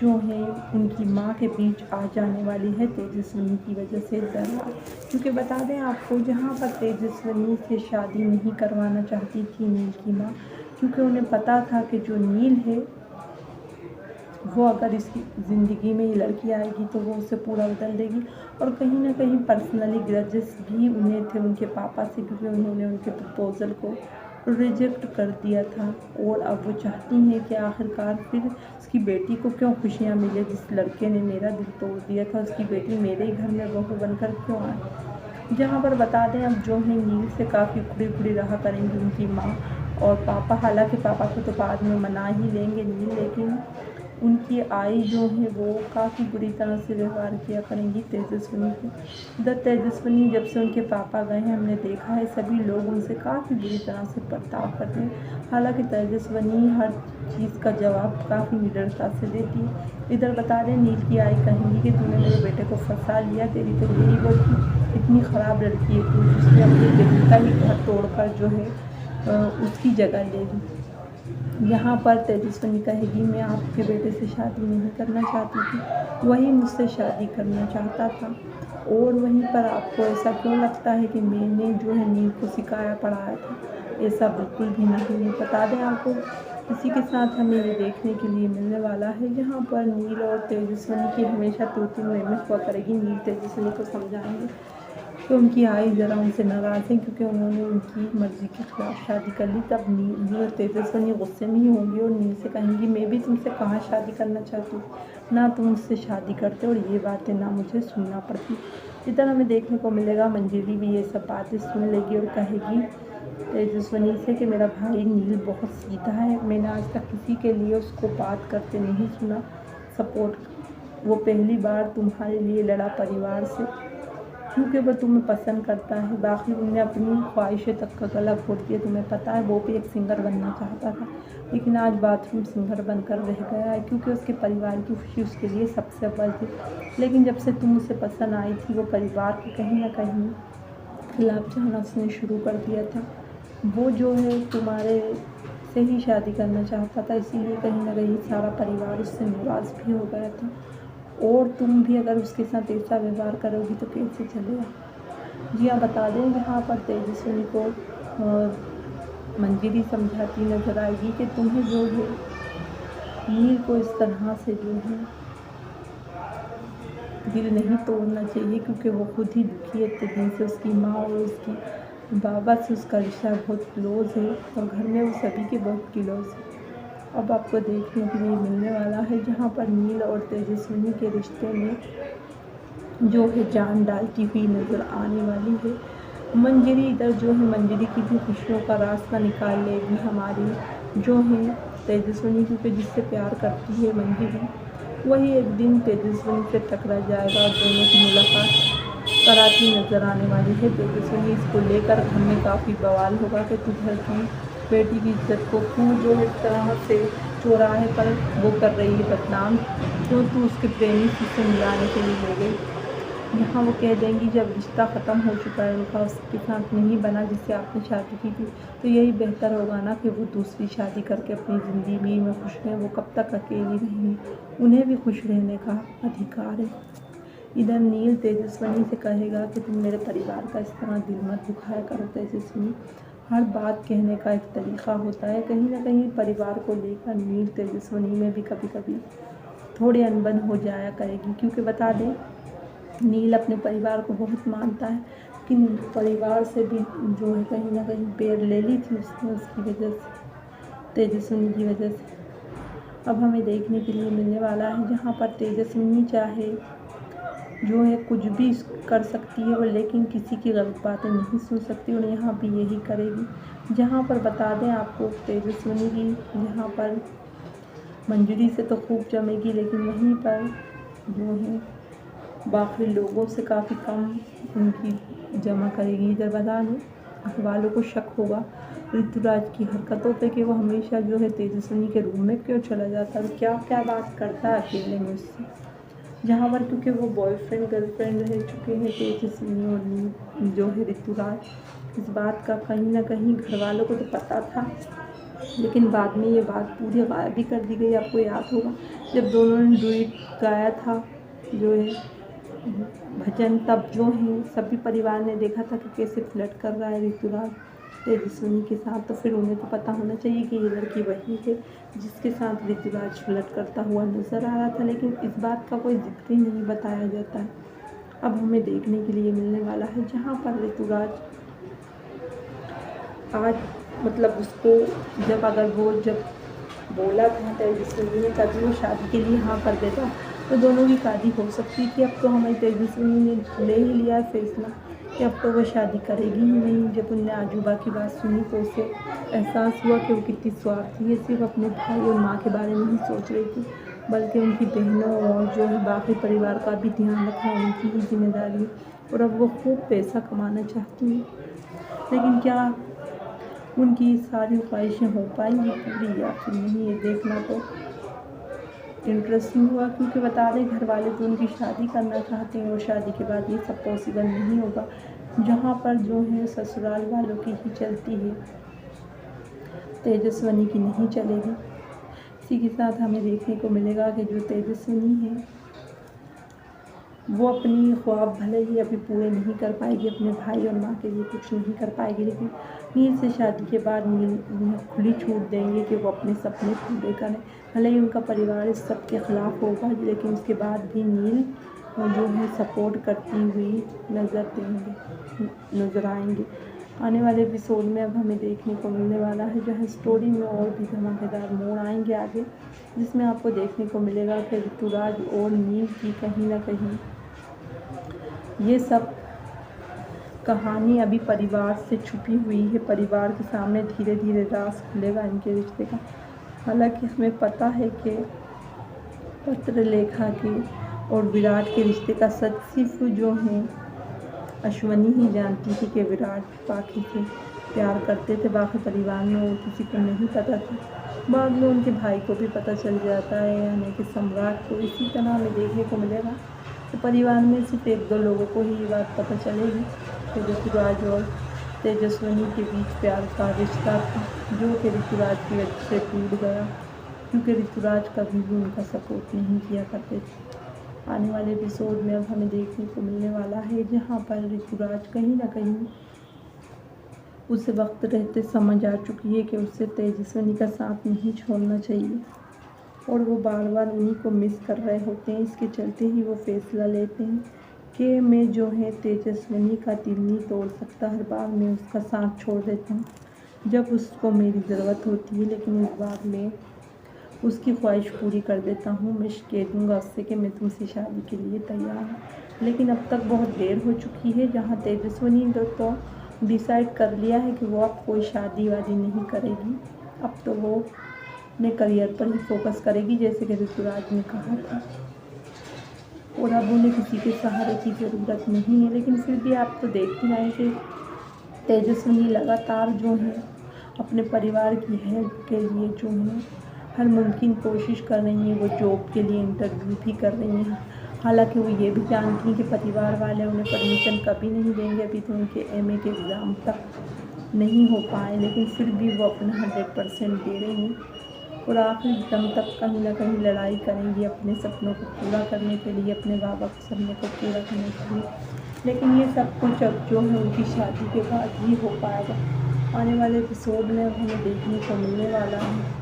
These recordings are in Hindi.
जो है उनकी माँ के बीच आ जाने वाली है तेजस्विनी की वजह से दरार। क्योंकि बता दें आपको, जहाँ पर तेजस्विनी से शादी नहीं करवाना चाहती थी नील की माँ, क्योंकि उन्हें पता था कि जो नील है वो अगर इसकी ज़िंदगी में ये लड़की आएगी तो वो उसे पूरा बदल देगी। और कहीं ना कहीं पर्सनली ग्रजेस भी उन्हें थे उनके पापा से, क्योंकि उन्होंने उनके प्रपोज़ल को रिजेक्ट कर दिया था। और अब वो चाहती हैं कि आखिरकार फिर उसकी बेटी को क्यों खुशियाँ मिले, जिस लड़के ने मेरा दिल तोड़ दिया था उसकी बेटी मेरे ही घर में बहू बनकर क्यों आए। जहाँ पर बता दें, अब जो है नील से काफ़ी खुड़ी खुड़ी रहा करेंगी उनकी माँ और पापा। हालांकि पापा को तो बाद में मना ही लेंगे नील, लेकिन उनकी आई जो है वो काफ़ी बुरी तरह से व्यवहार किया करेंगी तेजस्विनी को। इधर तेजस्विनी जब से उनके पापा गए हैं, हमने देखा है सभी लोग उनसे काफ़ी बुरी तरह से बर्ताव करते हैं। हालांकि तेजस्विनी हर चीज़ का जवाब काफ़ी निडरता से देती है। इधर बता दें, नील की आई कहेंगी कि तूने मेरे बेटे को फंसा लिया, तेरी तो यही वो इतनी ख़राब लड़की है तू, जिसने अपने बेटे का ही घर तोड़कर जो है उसकी जगह ले ली। यहाँ पर तेजस्विनी कहेगी, मैं आपके बेटे से शादी नहीं करना चाहती थी, वही मुझसे शादी करना चाहता था। और वहीं पर आपको ऐसा क्यों लगता है कि मैंने जो है नील को सिखाया पढ़ाया था? ऐसा बिल्कुल भी नहीं है। बता दें आपको, इसी के साथ हमें ये देखने के लिए मिलने वाला है जहाँ पर नील और तेजस्विनी की हमेशा तू मैं हुआ करेगी। नील तेजस्विनी को समझाएंगे तो उनकी आई ज़रा उनसे नाराज़ है, क्योंकि उन्होंने उनकी मर्ज़ी के खिलाफ शादी कर ली। तब नील और तेजस्विनी गुस्से में ही होंगी और नील से कहेंगी, मैं भी तुमसे कहाँ शादी करना चाहती हूँ, ना तुम मुझसे शादी करते और ये बातें ना मुझे सुनना पड़ती। इधर हमें देखने को मिलेगा मंजिली भी ये सब बातें सुन लेगी और कहेगी तेजस्विनी से कि मेरा भाई नील बहुत सीधा है, मैंने आज तक किसी के लिए उसको बात करते नहीं सुना सपोर्ट। वो पहली बार तुम्हारे लिए लड़ा परिवार से, क्योंकि वो तुम्हें पसंद करता है। बाकी उन्हें अपनी ख्वाहिशें तक का गला घोट दिया। तुम्हें पता है वो भी एक सिंगर बनना चाहता था, लेकिन आज बाथरूम सिंगर बनकर रह गया है, क्योंकि उसके परिवार की खुशी उसके लिए सबसे अव्वल थी। लेकिन जब से तुम उसे पसंद आई थी, वो परिवार के कहीं ना कहीं खिलाफ जाना उसने शुरू कर दिया था। वो जो है तुम्हारे से ही शादी करना चाहता था, इसीलिए कहीं ना कहीं सारा परिवार उससे नाराज़ भी हो गया था। और तुम भी अगर उसके साथ ऐसा व्यवहार करोगी तो कैसे चलेगा। जी हाँ, बता दें, यहाँ पर तेजस्विनी को मंजिली समझाती नजर आएगी कि तुम्हें जो है नील को इस तरह से जो है दिल नहीं तोड़ना चाहिए, क्योंकि वो खुद ही दुखी है इतने दिन से। उसकी माँ और उसकी बाबा से उसका रिश्ता बहुत क्लोज़ है और घर में वो सभी के बहुत क्लोज़ है। अब आपको देखने के लिए मिलने वाला है जहाँ पर नील और तेजस्विनी के रिश्ते में जो है जान डालती हुई नज़र आने वाली है मंजिली। इधर जो है मंजिली की भी खुशियों का रास्ता निकाल लेगी हमारी जो है तेजस्विनी, क्योंकि जिससे प्यार करती है मंजिली वही एक दिन तेजस्विनी से टकरा जाएगा और दोनों की मुलाकात कराती नज़र आने वाली है। तेजस्विनी इसको लेकर घर में काफ़ी बवाल होगा कि तू घर की बेटी की इज्जत को क्यों जो इस तरह से चौराहे पर वो कर रही है बदनाम, क्यों तू उसके प्रेमी से मिलाने के लिए ले गई। यहाँ वो कह देंगी, जब रिश्ता ख़त्म हो चुका है उनका, उसके साथ नहीं बना जिससे आपने शादी की थी, तो यही बेहतर होगा ना कि वो दूसरी शादी करके अपनी ज़िंदगी में खुश रहें। वो कब तक अकेली रहेंगी, उन्हें भी खुश रहने का अधिकार है। इधर नील तेजस्विनी से कहेगा कि तुम मेरे परिवार का इस तरह दिल मत दुखाया करो तेजस्विनी, हर बात कहने का एक तरीक़ा होता है। कहीं ना कहीं परिवार को लेकर नील तेजस्विनी में भी कभी कभी थोड़ी अनबन हो जाया करेगी, क्योंकि बता दें नील अपने परिवार को बहुत मानता है, लेकिन परिवार से भी जो है कहीं ना कहीं बेर ले ली थी उसने, उसकी वजह से, तेजस्विनी की वजह से। अब हमें देखने के लिए मिलने वाला है जहाँ पर तेजस्विनी चाहे जो है कुछ भी कर सकती है वो, लेकिन किसी की गलत बातें नहीं सुन सकती और यहाँ भी यही करेगी। जहाँ पर बता दें आपको तेजस्विनी की यहाँ पर मंजिली से तो खूब जमेगी, लेकिन वहीं पर जो है बाकी लोगों से काफ़ी कम उनकी जमा करेगी। इधर बता दें, घर वालों को शक होगा ऋतुराज की हरकतों पे कि वो हमेशा जो है तेजस्विनी के रूम में क्यों चला जाता है, क्या क्या बात करता है अकेले में उससे। जहाँ पर क्योंकि वो बॉयफ्रेंड गर्लफ्रेंड रह चुके हैं तेजस्विनी और जो है ऋतुराज, इस बात का कहीं ना कहीं घर वालों को तो पता था, लेकिन बाद में ये बात पूरी गायब भी कर दी गई। आपको याद होगा जब दोनों ने डुएट गाया था जो है भजन, तब जो है सभी परिवार ने देखा था कि कैसे फ्लर्ट कर रहा है ऋतुराज तेजस्विनी के साथ। तो फिर उन्हें तो पता होना चाहिए कि ये लड़की वही है जिसके साथ ऋतुराज फ्लर्ट करता हुआ नजर आ रहा था, लेकिन इस बात का कोई जिक्र ही नहीं बताया जाता है। अब हमें देखने के लिए मिलने वाला है जहाँ पर ऋतुराज आज मतलब उसको जब बोला था तेजस्विनी ने कभी वो शादी के लिए हाँ कर देता तो दोनों की शादी हो सकती थी। अब तो हमारी तेजस्विनी ने ले ही लिया फैसला कि अब तो वो शादी करेगी ही नहीं। जब उनने आजूबा की बात सुनी तो उसे एहसास हुआ कि वो कितनी स्वार्थी है, सिर्फ अपने भाई और माँ के बारे में ही सोच रही थी, बल्कि उनकी बहनों और जो है बाकी परिवार का भी ध्यान रखना उनकी ही जिम्मेदारी है। और अब वो खूब पैसा कमाना चाहती है, लेकिन क्या उनकी सारी ख्वाहिशें हो पाएंगी पूरी या फिर नहीं, ये देखना तो इंटरेस्टिंग हुआ। क्योंकि बता दें घर वाले तो उनकी शादी करना चाहते हैं और शादी के बाद ये सब पॉसिबल नहीं होगा। जहाँ पर जो है ससुराल वालों की ही चलती है, तेजस्विनी की नहीं चलेगी। इसी के साथ हमें देखने को मिलेगा कि जो तेजस्विनी है वो अपनी ख्वाब भले ही अभी पूरे नहीं कर पाएगी, अपने भाई और माँ के लिए कुछ नहीं कर पाएगी, लेकिन नील से शादी के बाद नील उन्हें खुली छूट देंगे कि वो अपने सपने पूरे करें। भले ही उनका परिवार इस सब के ख़िलाफ़ होगा, लेकिन उसके बाद भी नील जो है सपोर्ट करती हुई नज़र आएंगे। आने वाले एपिसोड में अब हमें देखने को मिलने वाला है जो है स्टोरी में और भी धमाकेदार मोड़ आएंगे आगे, जिसमें आपको देखने को मिलेगा कि ऋतुराज और नील की कहीं ना कहीं ये सब कहानी अभी परिवार से छुपी हुई है। परिवार के सामने धीरे धीरे राज खुलेगा इनके रिश्ते का। हालांकि हमें पता है कि पत्रलेखा के और विराट के रिश्ते का सच सिर्फ जो है अश्वनी ही जानती थी कि विराट बाकी से प्यार करते थे, बाकी परिवार में और किसी को नहीं पता था। बाद में उनके भाई को भी पता चल जाता है, यानी कि सम्राट को। इसी तरह हमें देखने को मिलेगा तो परिवार में सिर्फ एक दो लोगों को ही ये बात पता चलेगी कि ऋतुराज और तेजस्विनी के बीच प्यार का रिश्ता था, जो कि ऋतुराज की वजह से टूट गया, क्योंकि ऋतुराज कभी भी उनका सपोर्ट नहीं किया करते थे। आने वाले एपिसोड में अब हमें देखने को मिलने वाला है जहाँ पर ऋतुराज कहीं ना कहीं उसे वक्त रहते समझ आ चुकी है कि उसे तेजस्विनी का साथ नहीं छोड़ना चाहिए, और वो बार बार उन्हीं को मिस कर रहे होते हैं। इसके चलते ही वो फैसला लेते हैं कि मैं जो है तेजस्विनी का दिल नहीं तोड़ सकता, हर बार मैं उसका साथ छोड़ देता हूँ जब उसको मेरी ज़रूरत होती है, लेकिन इस बार मैं उसकी ख्वाहिश पूरी कर देता हूँ। मैं कह दूँगा उससे कि मैं तुमसे शादी के लिए तैयार हूँ, लेकिन अब तक बहुत देर हो चुकी है। जहाँ तेजस्विनी तो डिसाइड कर लिया है कि वो अब कोई शादी वादी नहीं करेगी, अब तो वो अपने करियर पर ही फोकस करेगी, जैसे कि ऋतुराज ने कहा था, और अब उन्हें किसी के सहारे की ज़रूरत नहीं है। लेकिन फिर भी आप तो देख ही रहे कि तेजस्विनी लगातार जो है अपने परिवार की हेल्प के लिए जो है हर मुमकिन कोशिश कर रही हैं। वो जॉब के लिए इंटरव्यू भी कर रही हैं, हालांकि वो ये भी जानती हैं कि परिवार वाले उन्हें परमिशन कभी नहीं देंगे, अभी तो उनके एमए के एग्ज़ाम तक नहीं हो पाए, लेकिन फिर भी वो अपना 100% दे रही हैं और आखिरी दम तक कहीं ना कहीं लड़ाई करेंगी अपने सपनों को पूरा करने के लिए, अपने बाबा के सपने को पूरा करने के लिए। लेकिन ये सब कुछ अब जो है उनकी शादी के बाद ही हो पाएगा। आने वाले एपिसोड में हमें देखने को मिलने वाला है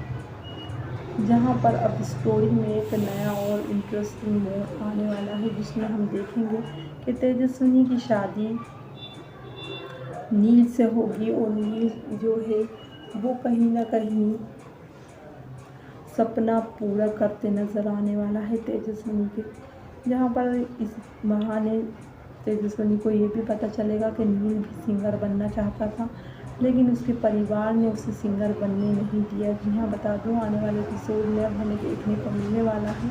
जहाँ पर अब स्टोरी में एक नया और इंटरेस्टिंग मोड़ आने वाला है, जिसमें हम देखेंगे कि तेजस्विनी की शादी नील से होगी और नील जो है वो कहीं ना कहीं सपना पूरा करते नज़र आने वाला है तेजस्विनी के, जहाँ पर इस बहाने तेजस्विनी को ये भी पता चलेगा कि नील भी सिंगर बनना चाहता था, लेकिन उसके परिवार ने उसे सिंगर बनने नहीं दिया। जी हाँ, बता दूँ आने वाले एपिसोड में अब हमें देखने को मिलने वाला है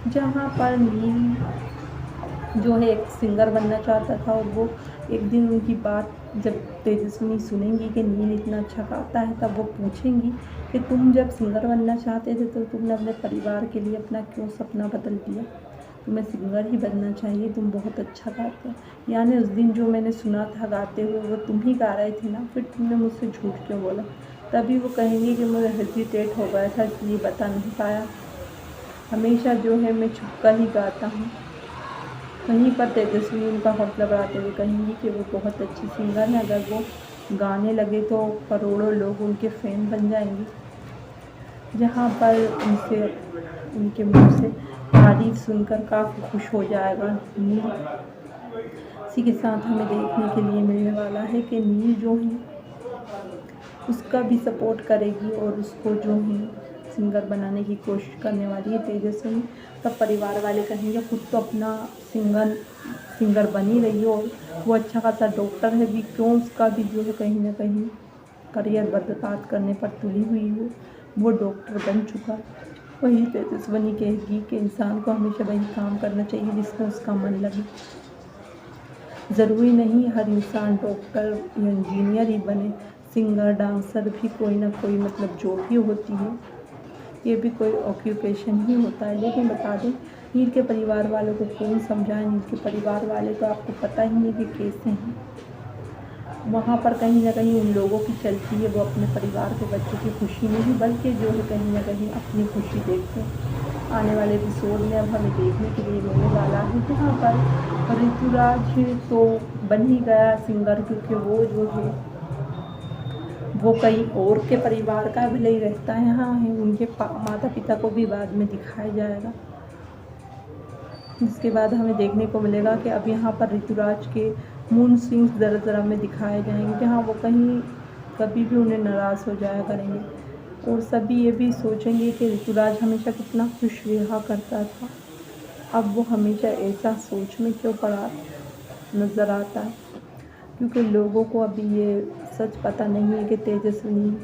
जहाँ पर नील जो है एक सिंगर बनना चाहता था, और वो एक दिन उनकी बात जब तेजस्विनी सुनेंगी कि नील इतना अच्छा गाता है, तब वो पूछेंगी कि तुम जब सिंगर बनना चाहते थे तो तुमने अपने परिवार के लिए अपना क्यों सपना बदल दिया, तुम्हें सिंगर ही बनना चाहिए, तुम बहुत अच्छा गाते हो। यानी उस दिन जो मैंने सुना था गाते हुए वो तुम ही गा रहे थे ना, फिर तुमने मुझसे झूठ क्यों बोला। तभी वो कहेंगे कि मुझे हेजिटेट हो गया था इसलिए बता नहीं पाया। हमेशा जो है मैं छुप कर ही गाता हूँ। वहीं पर तेजस्विनी उनका हौसला बढ़ाते हुए कहेंगी कि वो बहुत अच्छी सिंगर है, अगर वो गाने लगे तो करोड़ों लोग उनके फ़ैन बन जाएंगे। जहाँ पर उनके मुँह से तारीफ सुनकर काफ़ी खुश हो जाएगा नील। इसी के साथ हमें देखने के लिए मिलने वाला है कि नील जो है उसका भी सपोर्ट करेगी और उसको जो है सिंगर बनाने की कोशिश करने वाली है तेजस्विनी। सब परिवार वाले कहेंगे खुद तो अपना सिंगर बन ही रही हो और वो अच्छा खासा डॉक्टर है भी, क्यों उसका भी जो है कहीं ना कहीं करियर बर्बाद करने पर तुली हुई हो, वो डॉक्टर बन चुका। वही तेजस्विनी कहेगी कि इंसान को हमेशा वही काम करना चाहिए जिसमें उसका मन लगे। ज़रूरी नहीं हर इंसान डॉक्टर या इंजीनियर ही बने, सिंगर डांसर भी कोई ना कोई मतलब जो भी होती है ये भी कोई ऑक्यूपेशन ही होता है। लेकिन बता दें नील के परिवार वालों को कौन समझाए, नील के परिवार वाले तो आपको पता ही नहीं कि कैसे हैं। वहाँ पर कहीं ना कहीं उन लोगों की चलती है, वो अपने परिवार के बच्चों की खुशी नहीं बल्कि जो है कहीं ना कहीं अपनी खुशी देखते हैं। आने वाले एपिसोड में अब हमें देखने के लिए मिलने वाला है जहाँ पर ऋतुराज तो बन ही गया सिंगर, क्योंकि वो जो है वो कहीं और के परिवार का भले ही रहता है, यहाँ है उनके माता पिता को भी बाद में दिखाया जाएगा। इसके बाद हमें देखने को मिलेगा कि अब यहाँ पर ऋतुराज के मूड स्विंग्स ज़रा ज़रा में दिखाए जाएंगे, जहाँ वो कहीं कभी भी उन्हें नाराज़ हो जाया करेंगे और सभी ये भी सोचेंगे कि ऋतुराज हमेशा कितना खुश रहा करता था, अब वो हमेशा ऐसा सोच में क्यों पड़ा नज़र आता है। क्योंकि लोगों को अभी ये सच पता नहीं है कि तेजस्विनी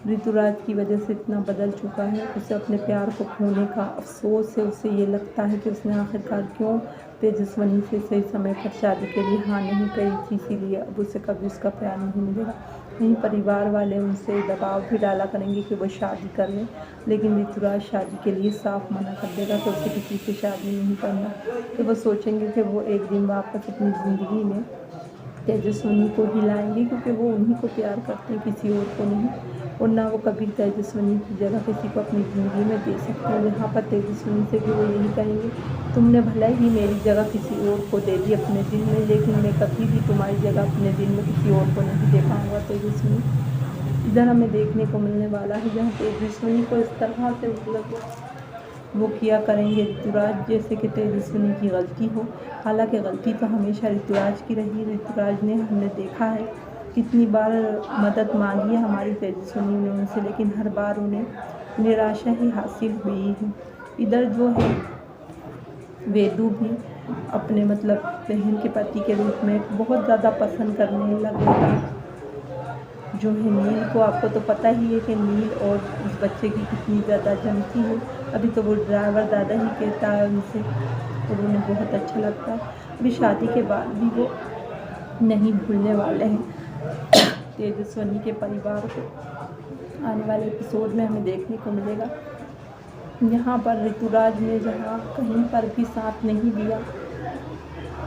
ऋतुराज की वजह से इतना बदल चुका है। उसे अपने प्यार को खोने का अफसोस है, उसे ये लगता है कि उसने आखिरकार क्यों तेजस्विनी से सही समय पर शादी के लिए हाँ नहीं करी थी, इसीलिए अब उसे कभी उसका प्यार नहीं मिलेगा। वहीं परिवार वाले उनसे दबाव भी डाला करेंगे कि वो शादी कर लें, लेकिन ऋतुराज शादी के लिए साफ मना कर देगा कि उसे किसी से शादी नहीं करना। तो वो सोचेंगे कि वो एक दिन वापस अपनी ज़िंदगी में तेजस्विनी को ही लाएंगे, क्योंकि वो उन्हीं को प्यार करते हैं, किसी और को नहीं, और ना वो कभी तेजस्विनी की जगह किसी को अपनी ज़िंदगी में दे सकते हैं। यहाँ पर तेजस्विनी से भी वो यही कहेंगे तुमने भला ही मेरी जगह किसी और को दे दी अपने दिल में, लेकिन मैं कभी भी तुम्हारी जगह अपने दिल में किसी और को नहीं दे पाऊँगा तेजस्विनी। इधर हमें देखने को मिलने वाला है जहाँ तेजस्विनी को इस तरह से मतलब वो किया करेंगे ऋतुराज जैसे कि तेजस्विनी की गलती हो। हालांकि गलती तो हमेशा ऋतुराज की रही। ऋतुराज ने हमने देखा है कितनी बार मदद मांगी है हमारी तेजस्विनी ने उनसे, लेकिन हर बार उन्हें निराशा ही हासिल हुई है। इधर जो है वेदू भी अपने मतलब बहन के पति के रूप में बहुत ज़्यादा पसंद करने लगेगा जो है नील को। आपको तो पता ही है कि नील और उस बच्चे की कितनी ज़्यादा जमती है। अभी तो वो ड्राइवर दादा ही कहता है उनसे और उन्हें बहुत अच्छा लगता है। अभी शादी के बाद भी वो नहीं भूलने वाले हैं तेजस्विनी के परिवार को। आने वाले एपिसोड में हमें देखने को मिलेगा यहाँ पर ऋतुराज ने जहाँ कहीं पर भी साथ नहीं दिया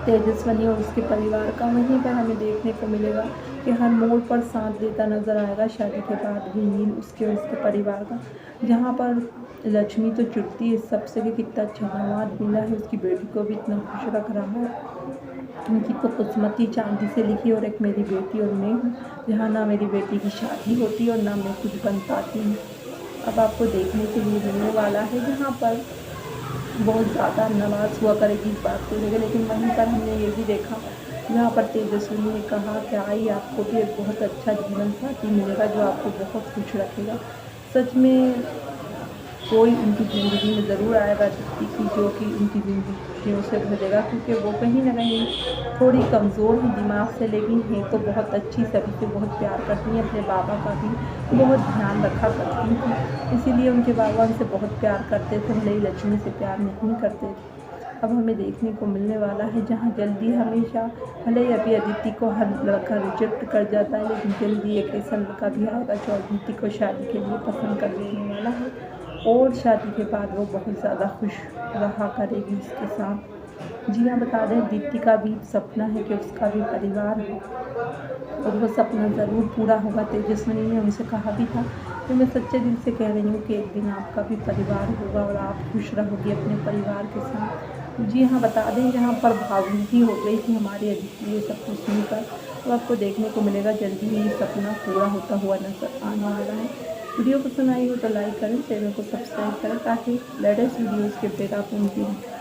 तेजस्विनी और उसके परिवार का, वहीं पर हमें देखने को मिलेगा कि हर मोड़ पर साथ देता नज़र आएगा शादी के बाद भी नील उसके और उसके परिवार का। जहाँ पर लक्ष्मी तो चिढ़ती है सबसे कि कितना अच्छा दामाद मिला है, उसकी बेटी को भी इतना खुश रख रहा है, उनकी तो किस्मती चांदी से लिखी और एक मेरी बेटी और मैं हूँ, जहाँ ना मेरी बेटी की शादी होती और ना मैं कुछ बन पाती हूँ। अब आपको देखने के लिए मिलने वाला है जहाँ पर बहुत ज़्यादा नाराज़ हुआ करेगी इस बात को लेकर, लेकिन वहीं पर हमने ये भी देखा जहाँ पर तेजस्विनी ने कहा कि आई आपको भी एक बहुत अच्छा जीवन साथी मिलेगा जो आपको बहुत खुश रखेगा। सच में कोई उनकी ज़िंदगी में ज़रूर आएगा कि जो कि उनकी ज़िंदगी खुशियों से भरेगा, क्योंकि वो कहीं ना कहीं थोड़ी कमज़ोर है दिमाग से, लेकिन है तो बहुत अच्छी, सभी से बहुत प्यार करती हैं, अपने बाबा का भी बहुत ध्यान रखा करती थी, इसीलिए उनके बाबा उनसे बहुत प्यार करते थे, भले ही लक्ष्मी से प्यार नहीं करते थे। अब हमें देखने को मिलने वाला है जहाँ जल्दी हमेशा भले ही अभी अदिति को हर लड़का रिजेक्ट कर जाता है, लेकिन जल्दी एक ऐसा लड़का भी आएगा जो अदिति को शादी के लिए पसंद कर लेने वाला है और शादी के बाद वो बहुत ज़्यादा खुश रहा करेगी उसके साथ। जी हाँ, बता दें दीप्ति का भी सपना है कि उसका भी परिवार हो और वो सपना ज़रूर पूरा होगा। तेजस्विनी ने उनसे कहा भी था कि मैं सच्चे दिल से कह रही हूँ कि एक दिन आपका भी परिवार होगा और आप खुश रहोगे अपने परिवार के साथ। जी हाँ, बता दें जहाँ पर भावुक भी हो गई थी हमारी अदिति ये सब कुछ सुनकर। तो आपको देखने को मिलेगा जल्दी ही ये सपना पूरा होता हुआ नजर आने वाला है। वीडियो पसंद आई हो तो लाइक करें, चैनल को सब्सक्राइब करें ताकि लेटेस्ट वीडियोज़ के अपडेट आप मिलती रहें।